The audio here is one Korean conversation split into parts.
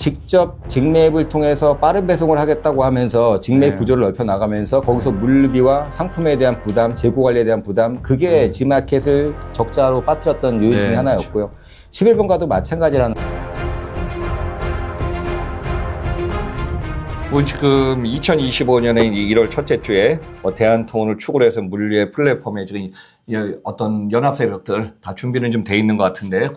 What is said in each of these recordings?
직접 직매입을 통해서 빠른 배송을 하겠다고 하면서 직매입 구조를 넓혀 나가면서 거기서 물류비와 상품에 대한 부담, 재고 관리에 대한 부담, 그게 G마켓을 적자로 빠뜨렸던 요인 중에 하나였고요. 11번가도 마찬가지라는. 뭐 지금 2025년에 1월 첫째 주에 대한통운을 축으로 해서 물류의 플랫폼에 지금 어떤 연합 세력들 다 준비는 좀 돼 있는 것 같은데,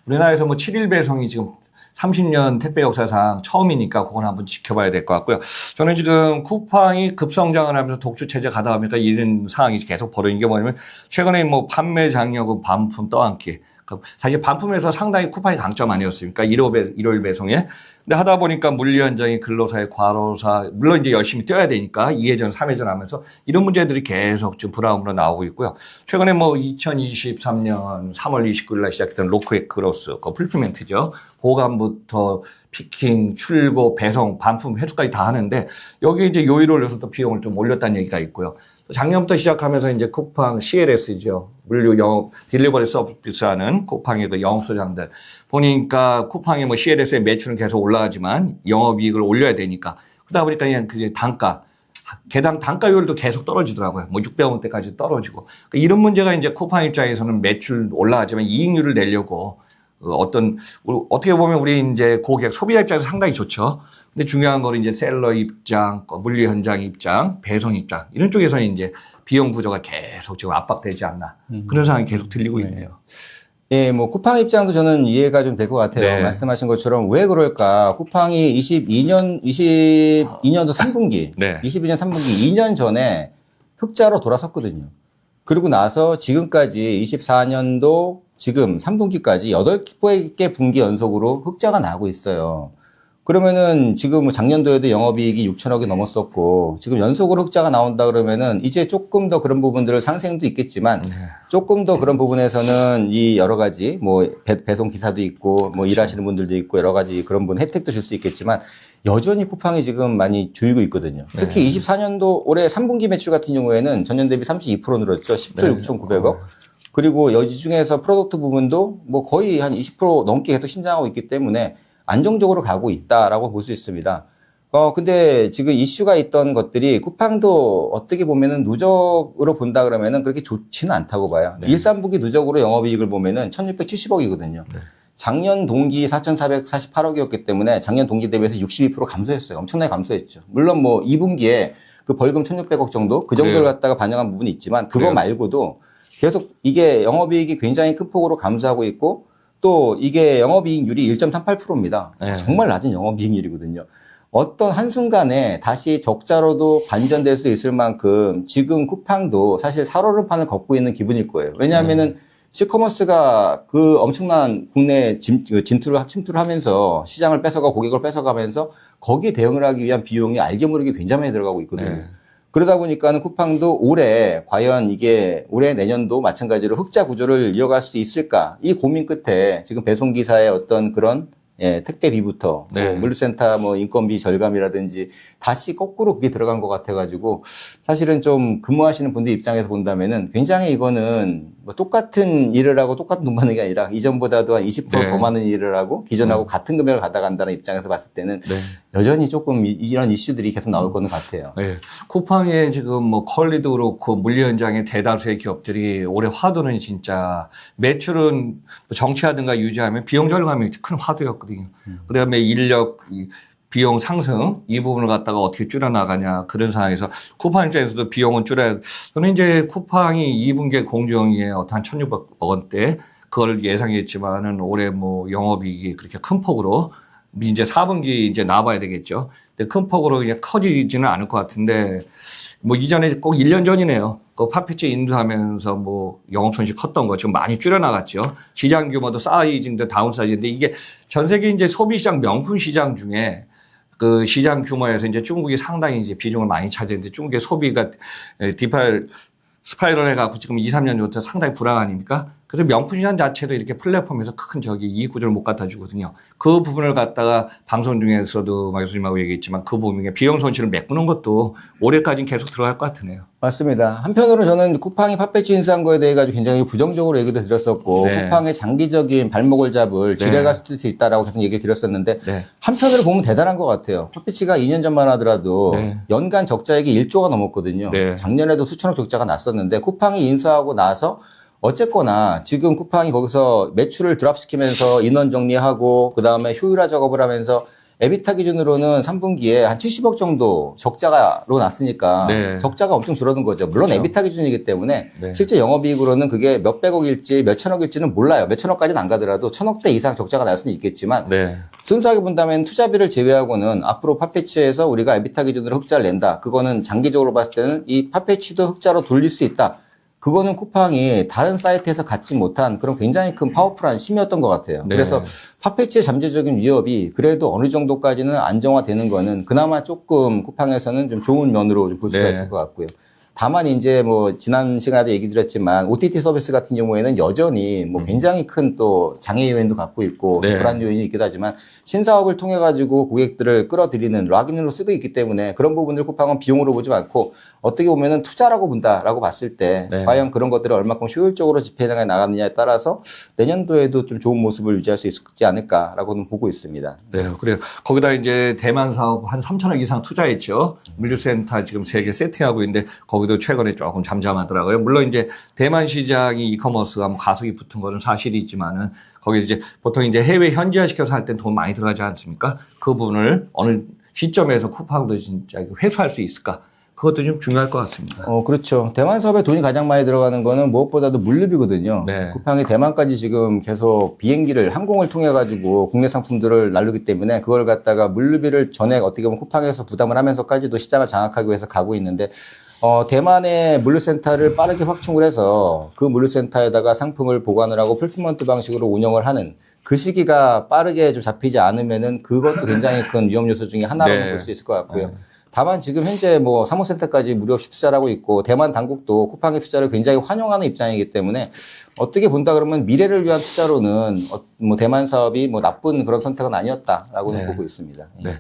우리나라에서 뭐 7일 배송이 지금 30년 택배 역사상 처음이니까 그건 한번 지켜봐야 될 것 같고요. 저는 지금 쿠팡이 급성장을 하면서 독주 체제 가다 보니까 이런 상황이 계속 벌어진 게 뭐냐면, 최근에 뭐 판매 장려금 반품 떠안기. 사실 반품에서 상당히 쿠팡이 강점 아니었습니까? 1월 배송에. 근데 하다 보니까 물류 현장이 근로사의 과로사, 물론 이제 열심히 뛰어야 되니까 2회전, 3회전 하면서 이런 문제들이 계속 지금 브라움으로 나오고 있고요. 최근에 뭐 2023년 3월 29일 날 시작했던 로크의 크로스, 그 풀피멘트죠. 보관부터 피킹, 출고, 배송, 반품, 회수까지 다 하는데, 여기 이제 요일을 올려서 또 비용을 좀 올렸다는 얘기가 있고요. 작년부터 시작하면서 이제 쿠팡 CLS죠. 물류 영업, 딜리버리 서비스 하는 쿠팡의 그 영업소장들. 보니까 쿠팡의 뭐 CLS의 매출은 계속 올라가지만 영업이익을 올려야 되니까. 그러다 보니까 그냥 그 단가, 개당 단가율도 계속 떨어지더라고요. 뭐 600원대까지 떨어지고. 그러니까 이런 문제가 이제 쿠팡 입장에서는 매출 올라가지만 이익률을 내려고 어떻게 보면 우리 이제 고객, 소비자 입장에서 상당히 좋죠. 근데 중요한 거는 이제 셀러 입장, 물류 현장 입장, 배송 입장, 이런 쪽에서는 이제 비용 구조가 계속 지금 압박되지 않나. 그런 상황이 계속 들리고 있네요. 예, 뭐 쿠팡 입장도 저는 이해가 좀 될 것 같아요. 네. 말씀하신 것처럼 왜 그럴까? 쿠팡이 22년도 3분기, 네. 22년 3분기 2년 전에 흑자로 돌아섰거든요. 그리고 나서 지금까지 24년도 지금 3분기까지 8개 분기 연속으로 흑자가 나고 있어요. 그러면은 지금 작년도에도 영업이익이 6천억이 넘었었고, 지금 연속으로 흑자가 나온다 그러면은 이제 조금 더 그런 부분들을 상생도 있겠지만, 조금 더 그런 부분에서는 이 여러 가지 뭐 배송 기사도 있고, 뭐 일하시는 분들도 있고, 여러 가지 그런 분 혜택도 줄 수 있겠지만, 여전히 쿠팡이 지금 많이 조이고 있거든요. 특히 24년도 올해 3분기 매출 같은 경우에는 전년 대비 32% 늘었죠. 10조 6,900억. 그리고 이 중에서 프로덕트 부분도 뭐 거의 한 20% 넘게 계속 신장하고 있기 때문에 안정적으로 가고 있다라고 볼 수 있습니다. 근데 지금 이슈가 있던 것들이 쿠팡도 어떻게 보면은 누적으로 본다 그러면은 그렇게 좋지는 않다고 봐요. 1, 3분기 누적으로 영업이익을 보면은 1,670억이거든요. 작년 동기 4,448억이었기 때문에 작년 동기 대비해서 62% 감소했어요. 엄청나게 감소했죠. 물론 뭐 2분기에 그 벌금 1,600억 정도 그 정도를 갖다가 반영한 부분이 있지만 그거 말고도 계속 이게 영업이익이 굉장히 큰 폭으로 감소하고 있고 또 이게 영업이익률이 1.38%입니다. 정말 낮은 영업이익률이거든요. 어떤 한순간에 다시 적자로도 반전될 수 있을 만큼 지금 쿠팡도 사실 살얼음판을 걷고 있는 기분일 거예요. 왜냐하면은 시커머스가 그 엄청난 국내 침투를 하면서 시장을 뺏어가 고객을 뺏어가면서 거기에 대응을 하기 위한 비용이 알게 모르게 굉장히 많이 들어가고 있거든요. 그러다 보니까는 쿠팡도 올해 과연 이게 올해 내년도 마찬가지로 흑자 구조를 이어갈 수 있을까? 이 고민 끝에 지금 배송기사의 어떤 그런 택배비부터 뭐 물류센터 뭐 인건비 절감이라든지 다시 거꾸로 그게 들어간 것 같아가지고 사실은 좀 근무하시는 분들 입장에서 본다면은 굉장히 이거는 뭐 똑같은 일을 하고 똑같은 돈 받는 게 아니라 이전보다도 한 20%더 많은 일을 하고 기존하고 같은 금액을 받아간다는 입장에서 봤을 때는 여전히 조금 이런 이슈들이 계속 나올 거는 같아요. 쿠팡에 지금 뭐 컬리도 그렇고 물류 현장의 대다수의 기업들이 올해 화두는 진짜 매출은 정체하든가 유지하면 비용 절감이 큰 화두였거든요. 그다음에 인력 비용 상승 이 부분을 갖다가 어떻게 줄여나가냐 그런 상황에서 쿠팡 입장에서도 비용은 줄여야. 저는 이제 쿠팡이 2분기에 공정위에 어떤 1,600억 원대 그걸 예상했지만은 올해 뭐 영업이익이 그렇게 큰 폭으로 이제 4분기 이제 나와봐야 되겠죠. 근데 큰 폭으로 그냥 커지지는 않을 것 같은데 뭐 이전에 꼭 1년 전이네요. 그 파피치 인수하면서 뭐 영업 손실 컸던 거 지금 많이 줄여나갔죠. 시장 규모도 사이즈인데 다운사이즈인데 이게 전 세계 이제 소비 시장 명품 시장 중에 그 시장 규모에서 이제 중국이 상당히 이제 비중을 많이 차지했는데 중국의 소비가 스파이럴 해갖고 지금 2, 3년 전부터 상당히 불황 아닙니까? 그래서 명품시장 자체도 이렇게 플랫폼에서 큰 이익 구조를 못 갖다 주거든요. 그 부분을 갖다가 방송 중에서도 막 교수님하고 얘기했지만 그 부분에 비용 손실을 메꾸는 것도 올해까지는 계속 들어갈 것 같으네요. 맞습니다. 한편으로 저는 쿠팡이 팥배지 인수한 거에 대해 가지고 굉장히 부정적으로 얘기도 드렸었고 네. 쿠팡의 장기적인 발목을 잡을 지뢰가 쓸 수 있다라고 계속 얘기 드렸었는데 네. 한편으로 보면 대단한 것 같아요. 팥배지가 2년 전만 하더라도 네. 연간 적자액이 1조가 넘었거든요. 네. 작년에도 수천억 적자가 났었는데 쿠팡이 인수하고 나서 어쨌거나 지금 쿠팡이 거기서 매출을 드랍시키면서 인원 정리하고 그다음에 효율화 작업을 하면서 에비타 기준으로는 3분기에 한 70억 정도 적자로 났으니까 네. 적자가 엄청 줄어든 거죠. 물론 그렇죠. 에비타 기준이기 때문에 네. 실제 영업이익으로는 그게 몇백억일지 몇천억일지는 몰라요. 몇천억까지는 안 가더라도 천억대 이상 적자가 날 수는 있겠지만 네. 순수하게 본다면 투자비를 제외하고는 앞으로 팥배치에서 우리가 에비타 기준으로 흑자를 낸다. 그거는 장기적으로 봤을 때는 이 팥배치도 흑자로 돌릴 수 있다. 그거는 쿠팡이 다른 사이트에서 갖지 못한 그런 굉장히 큰 파워풀한 힘이었던 것 같아요. 네. 그래서 팥배치의 잠재적인 위협이 그래도 어느 정도까지는 안정화되는 거는 그나마 조금 쿠팡에서는 좀 좋은 면으로 좀 볼 수가 네. 있을 것 같고요. 다만 이제 뭐 지난 시간에도 얘기 드렸지만 OTT 서비스 같은 경우에는 여전히 뭐 굉장히 큰 또 장애 요인도 갖고 있고 네. 불안 요인이 있기도 하지만 신사업을 통해 가지고 고객들을 끌어들이는 락인으로 쓰고 있기 때문에 그런 부분들 쿠팡은 비용으로 보지 않고 어떻게 보면은 투자라고 본다라고 봤을 때 네. 과연 그런 것들을 얼마큼 효율적으로 집행해 나가느냐에 따라서 내년도에도 좀 좋은 모습을 유지할 수 있지 않을까라고는 보고 있습니다. 네, 그래요. 거기다 이제 대만 사업 한 3천억 이상 투자했죠. 물류센터 지금 3개 세팅하고 있는데 거기도 최근에 조금 잠잠하더라고요. 물론 이제 대만 시장이 이커머스가 뭐 가속이 붙은 것은 사실이지만은 거기 이제 보통 이제 해외 현지화 시켜서 할 땐 돈 많이 들어가지 않습니까? 그 부분을 어느 시점에서 쿠팡도 진짜 회수할 수 있을까? 그것도 좀 중요할 것 같습니다. 그렇죠. 대만 사업에 돈이 가장 많이 들어가는 거는 무엇보다도 물류비거든요. 네. 쿠팡이 대만까지 지금 계속 비행기를, 항공을 통해 가지고 국내 상품들을 나르기 때문에 그걸 갖다가 물류비를 전액 어떻게 보면 쿠팡에서 부담을 하면서까지도 시장을 장악하기 위해서 가고 있는데, 대만의 물류센터를 빠르게 확충을 해서 그 물류센터에다가 상품을 보관을 하고 풀피먼트 방식으로 운영을 하는 그 시기가 빠르게 좀 잡히지 않으면은 그것도 굉장히 큰 위험 요소 중에 하나로 네. 볼 수 있을 것 같고요. 다만 지금 현재 뭐 사무센터까지 무료 없이 투자를 하고 있고 대만 당국도 쿠팡의 투자를 굉장히 환영하는 입장이기 때문에 어떻게 본다 그러면 미래를 위한 투자로는 뭐 대만 사업이 뭐 나쁜 그런 선택은 아니었다라고는 네. 보고 있습니다. 네.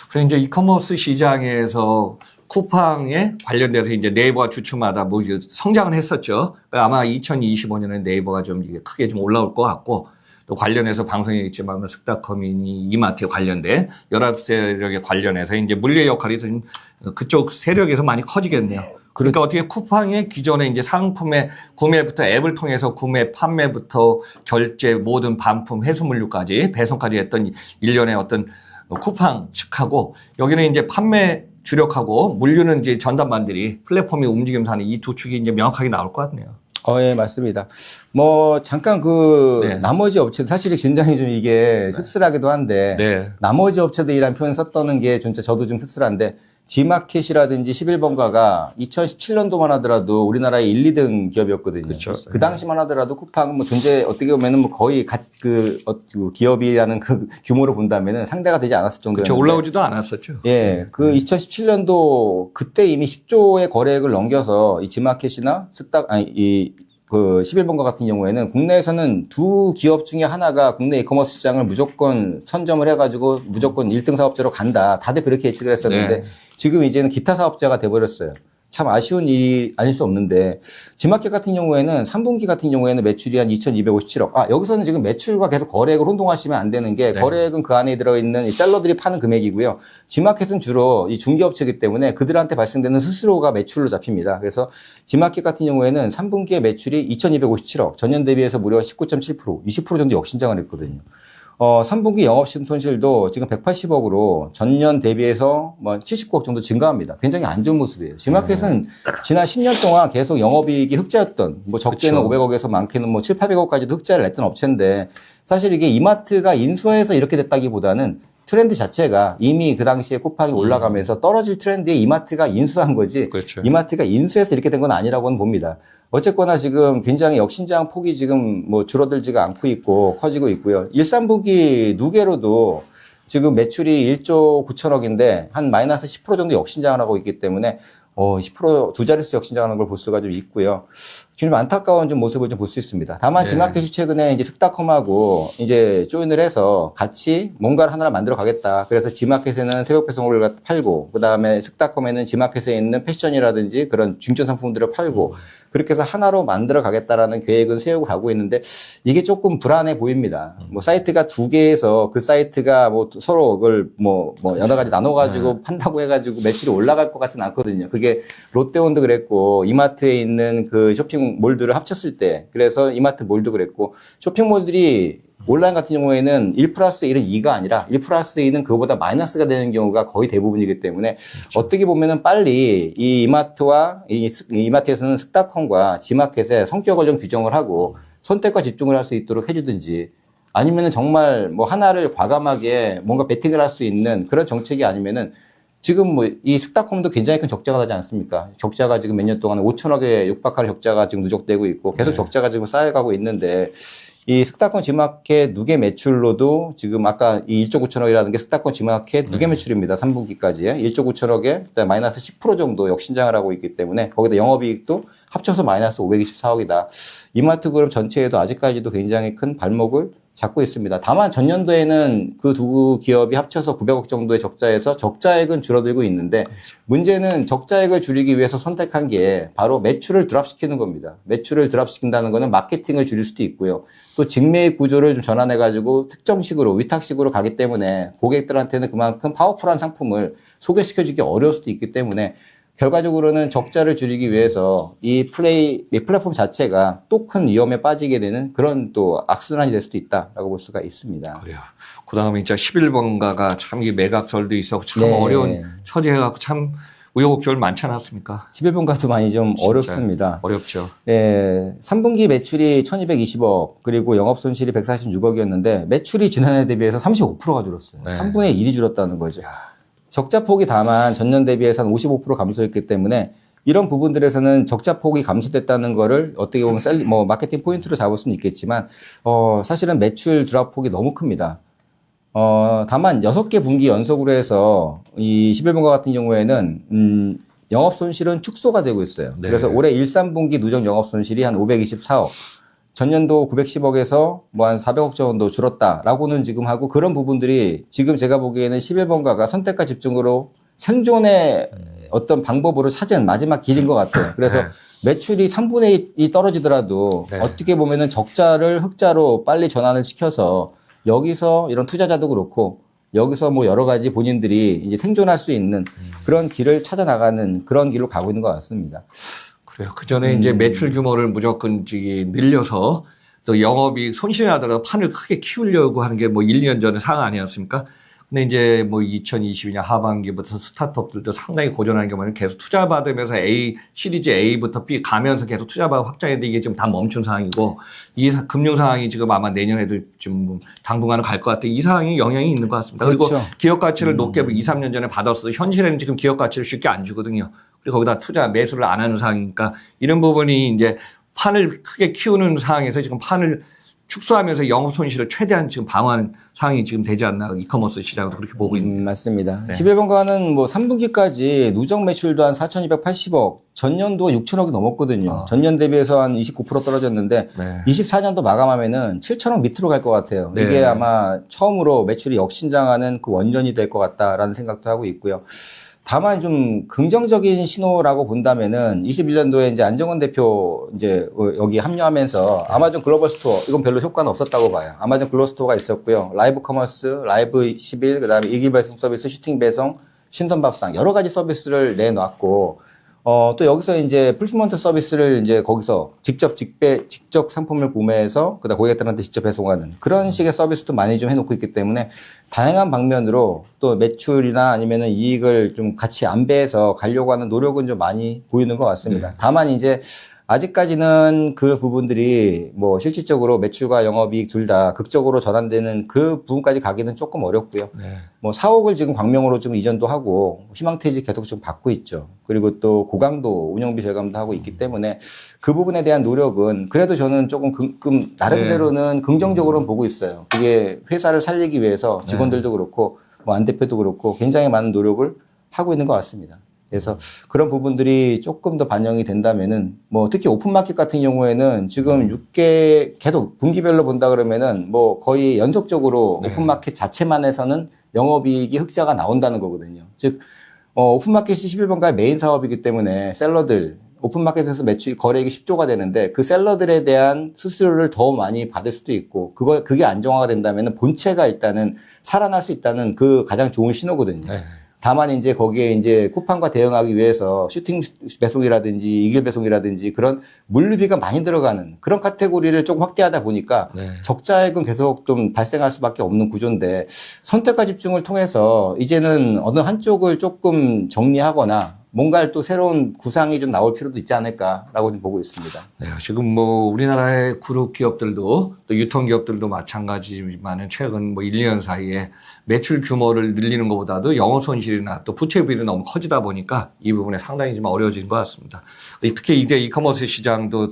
그래서 이제 이커머스 시장에서 쿠팡에 관련돼서 이제 네이버가 주춤하다 뭐 성장을 했었죠. 아마 2025년에 네이버가 좀 이게 크게 좀 올라올 것 같고 또 관련해서 방송에 있지만 쓱닷컴이니 이마트에 관련된 연합 세력에 관련해서 이제 물류의 역할이 좀 그쪽 세력에서 많이 커지겠네요. 그러니까 어떻게 쿠팡의 기존의 이제 상품의 구매부터 앱을 통해서 구매, 판매부터 결제, 모든 반품, 해수 물류까지 배송까지 했던 일련의 어떤 쿠팡 측하고 여기는 이제 판매 주력하고 물류는 이제 전담반들이 플랫폼이 움직이면서 하는 이 두 축이 이제 명확하게 나올 것 같네요. 예, 맞습니다. 잠깐 네. 나머지 업체들, 사실 굉장히 좀 이게 씁쓸하기도 한데, 네. 나머지 업체들이라는 표현 썼다는 게 진짜 저도 좀 씁쓸한데, G마켓이라든지 11번가가 2017년도만 하더라도 우리나라의 1, 2등 기업이었거든요. 그렇죠. 그 당시만 하더라도 쿠팡은 뭐 어떻게 보면은 뭐 거의 같이 그 기업이라는 그 규모로 본다면은 상대가 되지 않았을 정도였는데. 그렇죠. 올라오지도 않았었죠. 예, 그 2017년도 그때 이미 10조의 거래액을 넘겨서 이 G마켓이나 그 11번가 같은 경우에는 국내에서는 두 기업 중에 하나가 국내 이커머스 시장을 무조건 선점을 해가지고 무조건 1등 사업자로 간다. 다들 그렇게 예측을 했었는데 네. 지금 이제는 기타 사업자가 돼버렸어요. 참 아쉬운 일이 아닐 수 없는데 G마켓 같은 경우에는 3분기 같은 경우에는 매출이 한 2,257억. 여기서는 지금 매출과 계속 거래액을 혼동하시면 안 되는 게 네. 거래액은 그 안에 들어있는 이 셀러들이 파는 금액이고요. G마켓은 주로 이 중개업체이기 때문에 그들한테 발생되는 수수료가 매출로 잡힙니다. 그래서 G마켓 같은 경우에는 3분기에 매출이 2,257억, 전년 대비해서 무려 19.7%, 20% 정도 역신장을 했거든요. 3분기 영업 손실도 지금 180억으로 전년 대비해서 뭐 79억 정도 증가합니다. 굉장히 안 좋은 모습이에요. G마켓은 지난 10년 동안 계속 영업이익이 흑자였던, 뭐 적게는 그쵸. 500억에서 많게는 뭐 7, 800억까지도 흑자를 냈던 업체인데 사실 이게 이마트가 인수해서 이렇게 됐다기보다는 트렌드 자체가 이미 그 당시에 쿠팡이 올라가면서 떨어질 트렌드에 이마트가 인수한 거지. 그렇죠. 이마트가 인수해서 이렇게 된 건 아니라고는 봅니다. 어쨌거나 지금 굉장히 역신장 폭이 지금 뭐 줄어들지가 않고 있고 커지고 있고요. 1, 3분기 누계로도 지금 매출이 1조 9천억인데 한 마이너스 10% 정도 역신장을 하고 있기 때문에 10% 두 자릿수 역신장하는 걸 볼 수가 좀 있고요. 좀 안타까운 좀 모습을 좀 볼 수 있습니다. 다만 네. 지마켓이 최근에 이제 스타컴하고 이제 조인을 해서 같이 뭔가를 하나를 만들어 가겠다. 그래서 지마켓에는 새벽 배송을 팔고, 그 다음에 스타컴에는 지마켓에 있는 패션이라든지 그런 중전 상품들을 팔고, 그렇게 해서 하나로 만들어 가겠다라는 계획은 세우고 가고 있는데, 이게 조금 불안해 보입니다. 뭐 사이트가 두 개에서 그 사이트가 뭐 서로 그걸 뭐 여러 가지 나눠가지고 판다고 해가지고 매출이 올라갈 것 같지는 않거든요. 그게 롯데온도 그랬고, 이마트에 있는 그 쇼핑몰들을 합쳤을 때, 그래서 이마트 몰도 그랬고, 쇼핑몰들이 온라인 같은 경우에는 1+1은 2가 아니라 1+2는 그거보다 마이너스가 되는 경우가 거의 대부분이기 때문에 어떻게 보면은 빨리 이 이마트와 이마트에서는 스타컴과 지마켓의 성격을 좀 규정을 하고 선택과 집중을 할 수 있도록 해주든지 아니면은 정말 뭐 하나를 과감하게 뭔가 베팅을 할 수 있는 그런 정책이 아니면은 지금 뭐 이 스타컴도 굉장히 큰 적자가 나지 않습니까? 적자가 지금 몇 년 동안 5천억에 육박할 적자가 지금 누적되고 있고 계속 적자가 지금 쌓여가고 있는데 이 스타컴 지마켓 누계 매출로도 지금 아까 이 1조 9천억이라는 게 스타컴 지마켓 누계 매출입니다. 3분기까지에 1조 9천억에 마이너스 10% 정도 역신장을 하고 있기 때문에 거기다 영업이익도 합쳐서 마이너스 524억이다. 이마트 그룹 전체에도 아직까지도 굉장히 큰 발목을 잡고 있습니다. 다만 전년도에는 그 두 기업이 합쳐서 900억 정도의 적자에서 적자액은 줄어들고 있는데 문제는 적자액을 줄이기 위해서 선택한 게 바로 매출을 드랍시키는 겁니다. 매출을 드랍시킨다는 거는 마케팅을 줄일 수도 있고요. 또 직매입 구조를 좀 전환해가지고 특정식으로 위탁식으로 가기 때문에 고객들한테는 그만큼 파워풀한 상품을 소개시켜주기 어려울 수도 있기 때문에 결과적으로는 적자를 줄이기 위해서 이 플랫폼 자체가 또 큰 위험에 빠지게 되는 그런 또 악순환이 될 수도 있다라고 볼 수가 있습니다. 그래요. 그 다음에 진짜 11번가가 참 이 매각설도 있었고 참 네. 어려운 처지해갖고 참 우여곡절 많지 않았습니까? 11번가도 많이 좀 어렵습니다. 어렵죠. 네, 3분기 매출이 1220억, 그리고 영업손실이 146억이었는데 매출이 지난해 대비해서 35%가 줄었어요. 네. 3분의 1이 줄었다는 거죠. 적자폭이 다만 전년 대비해서 한 55% 감소했기 때문에 이런 부분들에서는 적자폭이 감소됐다는 거를 어떻게 보면 마케팅 포인트로 잡을 수는 있겠지만, 사실은 매출 드랍폭이 너무 큽니다. 다만 6개 분기 연속으로 해서 이 11번가 같은 경우에는, 영업 손실은 축소가 되고 있어요. 네. 그래서 올해 1, 3분기 누적 영업 손실이 한 524억. 전년도 910억에서 뭐 한 400억 정도 줄었다라고는 지금 하고 그런 부분들이 지금 제가 보기에는 11번가가 선택과 집중으로 생존의 어떤 방법으로 찾은 마지막 길인 것 같아요. 그래서 네. 매출이 3분의 1이 떨어지더라도 네. 어떻게 보면은 적자를 흑자로 빨리 전환을 시켜서 여기서 이런 투자자도 그렇고 여기서 뭐 여러 가지 본인들이 이제 생존할 수 있는 그런 길을 찾아 나가는 그런 길로 가고 있는 것 같습니다. 그래요. 그 전에 이제 매출 규모를 무조건 늘려서 또 영업이 손실이 나더라도 판을 크게 키우려고 하는 게 뭐 1년 전의 상황 아니었습니까? 근데 이제 뭐 2022년 하반기부터 스타트업들도 상당히 고전한 경우는 계속 투자받으면서 시리즈 A부터 B 가면서 계속 투자받아 확장했는데 이게 지금 다 멈춘 상황이고 이 금융 상황이 지금 아마 내년에도 좀 당분간은 갈 것 같아요. 이 상황이 영향이 있는 것 같습니다. 그렇죠. 그리고 기업 가치를 높게 2, 3년 전에 받았어도 현실에는 지금 기업 가치를 쉽게 안 주거든요. 그리고 거기다 매수를 안 하는 상황이니까 이런 부분이 이제 판을 크게 키우는 상황에서 지금 판을 축소하면서 영업 손실을 최대한 지금 방어하는 상황이 지금 되지 않나 이커머스 시장도 그렇게 보고 있습니다. 맞습니다. 네. 11번가는 뭐 3분기까지 누적 매출도 한 4,280억, 전년도 6천억이 넘었거든요. 전년 대비해서 한 29% 떨어졌는데 네. 24년도 마감하면은 7천억 밑으로 갈 것 같아요. 네. 이게 아마 처음으로 매출이 역신장하는 그 원전이 될 것 같다라는 생각도 하고 있고요. 다만 좀 긍정적인 신호라고 본다면은 21년도에 이제 안정원 대표 이제 여기 합류하면서 아마존 글로벌 스토어 이건 별로 효과는 없었다고 봐요. 아마존 글로벌 스토어가 있었고요. 라이브 커머스, 라이브 11, 그다음에 일기 배송 서비스, 슈팅 배송, 신선밥상 여러 가지 서비스를 내놨고 또 여기서 이제 풀피먼트 서비스를 이제 거기서 직접 상품을 구매해서 그다음 고객들한테 직접 배송하는 그런 식의 서비스도 많이 좀 해놓고 있기 때문에 다양한 방면으로 또 매출이나 아니면은 이익을 좀 같이 안배해서 가려고 하는 노력은 좀 많이 보이는 것 같습니다. 다만 이제 아직까지는 그 부분들이 뭐 실질적으로 매출과 영업이익 둘 다 극적으로 전환되는 그 부분까지 가기는 조금 어렵고요. 네. 뭐 사옥을 지금 광명으로 좀 이전도 하고 희망퇴직 계속 좀 받고 있죠. 그리고 또 고강도 운영비 절감도 하고 있기 때문에 그 부분에 대한 노력은 그래도 저는 조금 나름대로는 긍정적으로는 보고 있어요. 그게 회사를 살리기 위해서 직원들도 그렇고 뭐 안 대표도 그렇고 굉장히 많은 노력을 하고 있는 것 같습니다. 그래서 그런 부분들이 조금 더 반영이 된다면은 뭐 특히 오픈마켓 같은 경우에는 지금 6개 계속 분기별로 본다 그러면은 뭐 거의 연속적으로 네. 오픈마켓 자체만 해서는 영업이익이 흑자가 나온다는 거거든요. 즉 오픈마켓이 11번가의 메인 사업이기 때문에 셀러들 오픈마켓에서 매출 거래액이 10조가 되는데 그 셀러들에 대한 수수료를 더 많이 받을 수도 있고 그게 안정화가 된다면 본체가 일단은 살아날 수 있다는 그 가장 좋은 신호거든요. 네. 다만 이제 거기에 이제 쿠팡과 대응하기 위해서 슈팅 배송이라든지 이길 배송이라든지 그런 물류비가 많이 들어가는 그런 카테고리를 조금 확대하다 보니까 네. 적자액은 계속 좀 발생할 수밖에 없는 구조인데 선택과 집중을 통해서 이제는 어느 한쪽을 조금 정리하거나 뭔가 또 새로운 구상이 좀 나올 필요도 있지 않을까라고 좀 보고 있습니다. 네, 지금 뭐 우리나라의 그룹 기업들도 또 유통 기업들도 마찬가지지만은 최근 뭐 1, 2년 사이에 매출 규모를 늘리는 것보다도 영업 손실이나 또 부채 비율이 너무 커지다 보니까 이 부분에 상당히 좀 어려워진 것 같습니다. 특히 이제 이커머스 시장도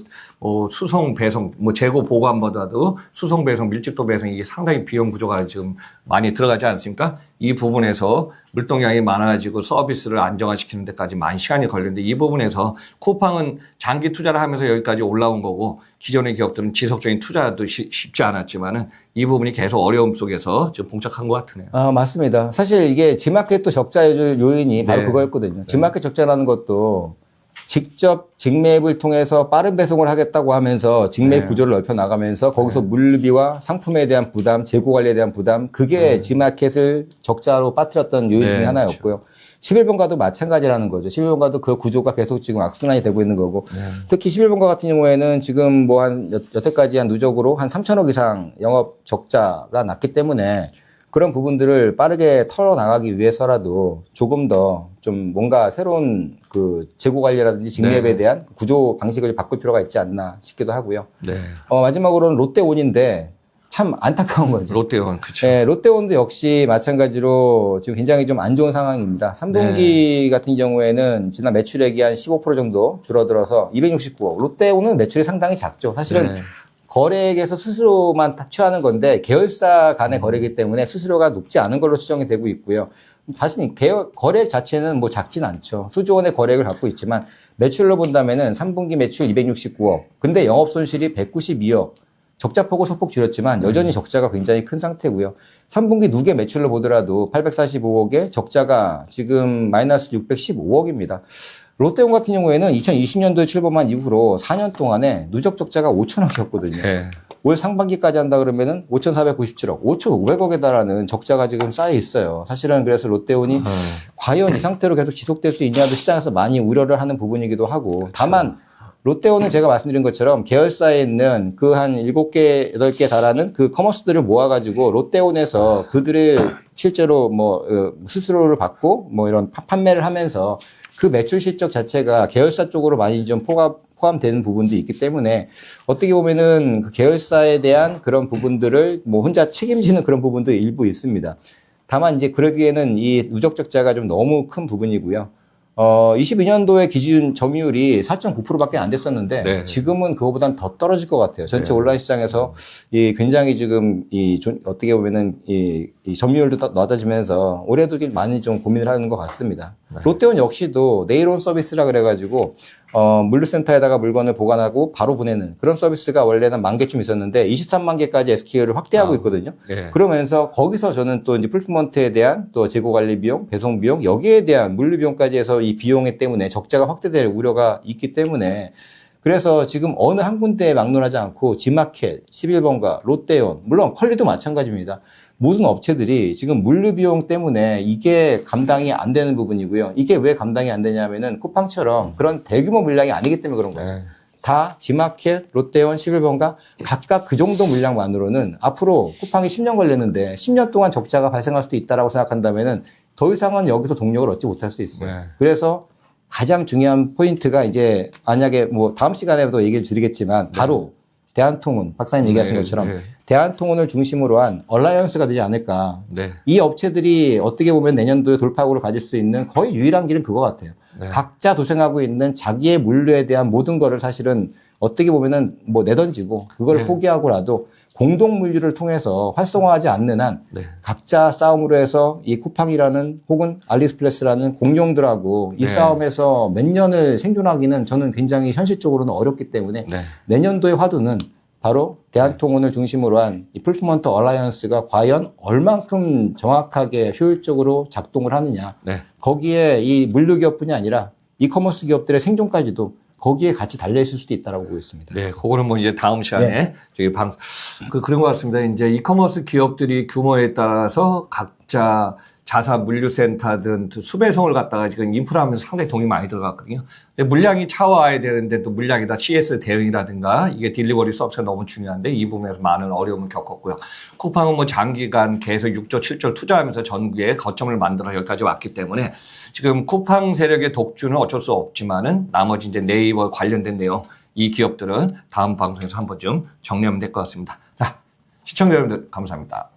수송 배송, 뭐 재고 보관보다도 수송 배송, 밀집도 배송 이게 상당히 비용 구조가 지금 많이 들어가지 않습니까? 이 부분에서 물동량이 많아지고 서비스를 안정화시키는 데까지 많이 시간이 걸리는데 이 부분에서 쿠팡은 장기 투자를 하면서 여기까지 올라온 거고 기존의 기업들은 지속적인 투자도 쉽지 않았지만은 이 부분이 계속 어려움 속에서 지금 봉착한 것 같으네요. 맞습니다. 사실 이게 지마켓도 적자의 요인이 바로 네. 그거였거든요. 지마켓 적자라는 것도 직접 직매입을 통해서 빠른 배송을 하겠다고 하면서 직매입 네. 구조를 넓혀 나가면서 거기서 물류비와 상품에 대한 부담, 재고 관리에 대한 부담, 그게 지마켓을 적자로 빠뜨렸던 요인 네, 중에 하나였고요. 11번가도 마찬가지라는 거죠. 11번가도 그 구조가 계속 지금 악순환이 되고 있는 거고. 특히 11번가 같은 경우에는 지금 뭐 한 여태까지 한 누적으로 한 3천억 이상 영업 적자가 났기 때문에 그런 부분들을 빠르게 털어나가기 위해서라도 조금 더 좀 뭔가 새로운 그 재고 관리라든지 직매입에 네. 대한 구조 방식을 바꿀 필요가 있지 않나 싶기도 하고요. 네. 마지막으로는 롯데온인데 참 안타까운 거죠. 롯데온, 그쵸. 네, 롯데온도 역시 마찬가지로 지금 굉장히 좀 안 좋은 상황입니다. 3분기 같은 경우에는 지난 매출액이 한 15% 정도 줄어들어서 269억. 롯데온은 매출이 상당히 작죠. 사실은 네. 거래액에서 수수료만 취하는 건데 계열사 간의 거래이기 때문에 수수료가 높지 않은 걸로 추정이 되고 있고요. 사실 거래액 자체는 뭐 작진 않죠. 수조 원의 거래액을 갖고 있지만 매출로 본다면은 3분기 매출 269억. 근데 영업 손실이 192억. 적자폭을 소폭 줄였지만 여전히 적자가 굉장히 큰 상태고요. 3분기 누계 매출로 보더라도 845억에 적자가 지금 마이너스 615억입니다. 롯데온 같은 경우에는 2020년도에 출범한 이후로 4년 동안에 누적 적자가 5천억이었거든요. 네. 올 상반기까지 한다 그러면은 5,497억, 5,500억에 달하는 적자가 지금 쌓여 있어요. 사실은 그래서 롯데온이 과연 이 상태로 계속 지속될 수 있냐도 시장에서 많이 우려를 하는 부분이기도 하고 다만 롯데온은 제가 말씀드린 것처럼 계열사에 있는 그 한 7개, 8개 달하는 그 커머스들을 모아가지고 롯데온에서 그들을 실제로 뭐 수수료를 받고 뭐 이런 판매를 하면서 그 매출 실적 자체가 계열사 쪽으로 많이 좀 포함되는 부분도 있기 때문에 어떻게 보면은 그 계열사에 대한 그런 부분들을 뭐 혼자 책임지는 그런 부분도 일부 있습니다. 다만 이제 그러기에는 이 누적 적자가 좀 너무 큰 부분이고요. 22년도에 기준 점유율이 4.9%밖에 안 됐었는데 네. 지금은 그거보단 더 떨어질 것 같아요. 전체 네. 온라인 시장에서 굉장히 지금 어떻게 보면은 이 점유율도 낮아지면서 올해도 많이 좀 고민을 하는 것 같습니다. 네. 롯데온 역시도 내일온 서비스라 그래가지고 물류센터에다가 물건을 보관하고 바로 보내는 그런 서비스가 원래는 10,000개쯤 있었는데 23만 개까지 SKU를 확대하고 있거든요. 네. 그러면서 거기서 저는 또 이제 풀프먼트에 대한 또 재고 관리 비용, 배송 비용 여기에 대한 물류 비용까지 해서 이 비용에 때문에 적자가 확대될 우려가 있기 때문에 그래서 지금 어느 한 군데에 막론하지 않고 지마켓, 11번가, 롯데온, 물론 컬리도 마찬가지입니다. 모든 업체들이 지금 물류 비용 때문에 이게 감당이 안 되는 부분이고요. 이게 왜 감당이 안 되냐면은 쿠팡처럼 그런 대규모 물량이 아니기 때문에 그런 거죠. 네. 다 지마켓, 롯데온, 11번가 각각 그 정도 물량만으로는 앞으로 쿠팡이 10년 걸렸는데 10년 동안 적자가 발생할 수도 있다라고 생각한다면은 더 이상은 여기서 동력을 얻지 못할 수 있어요. 네. 그래서 가장 중요한 포인트가 이제 만약에 뭐 다음 시간에도 얘기를 드리겠지만 바로 대한통운 박사님 얘기하신 것처럼 네. 대한통운을 중심으로 한 얼라이언스가 되지 않을까. 네. 이 업체들이 어떻게 보면 내년도에 돌파구를 가질 수 있는 거의 유일한 길은 그거 같아요. 네. 각자 도생하고 있는 자기의 물류에 대한 모든 거를 사실은 어떻게 보면은 뭐 내던지고 그걸 네. 포기하고라도 공동 물류를 통해서 활성화하지 않는 한 네. 각자 싸움으로 해서 이 쿠팡이라는 혹은 알리익스프레스라는 공룡들하고 이 네. 싸움에서 몇 년을 생존하기는 저는 굉장히 현실적으로는 어렵기 때문에 네. 내년도의 화두는 바로 대한통운을 중심으로 한 이 풀프먼트 얼라이언스가 과연 얼만큼 정확하게 효율적으로 작동을 하느냐. 네. 거기에 이 물류 기업뿐이 아니라 이커머스 기업들의 생존까지도 거기에 같이 달려있을 수도 있다고 보고 있습니다. 네, 그거는 뭐 이제 다음 시간에 저희 그런 것 같습니다. 이제 이커머스 기업들이 규모에 따라서 각자 자사 물류센터든 수배송을 갖다가 지금 인프라하면서 상당히 돈이 많이 들어갔거든요. 근데 물량이 차와야 되는데 또 물량에다 CS 대응이라든가 이게 딜리버리 서비스가 너무 중요한데 이 부분에서 많은 어려움을 겪었고요. 쿠팡은 뭐 장기간 계속 6조 7조를 투자하면서 전국에 거점을 만들어 여기까지 왔기 때문에 지금 쿠팡 세력의 독주는 어쩔 수 없지만은 나머지 이제 네이버 관련된 내용 이 기업들은 다음 방송에서 한번 좀 정리하면 될 것 같습니다. 자, 시청자 여러분들 감사합니다.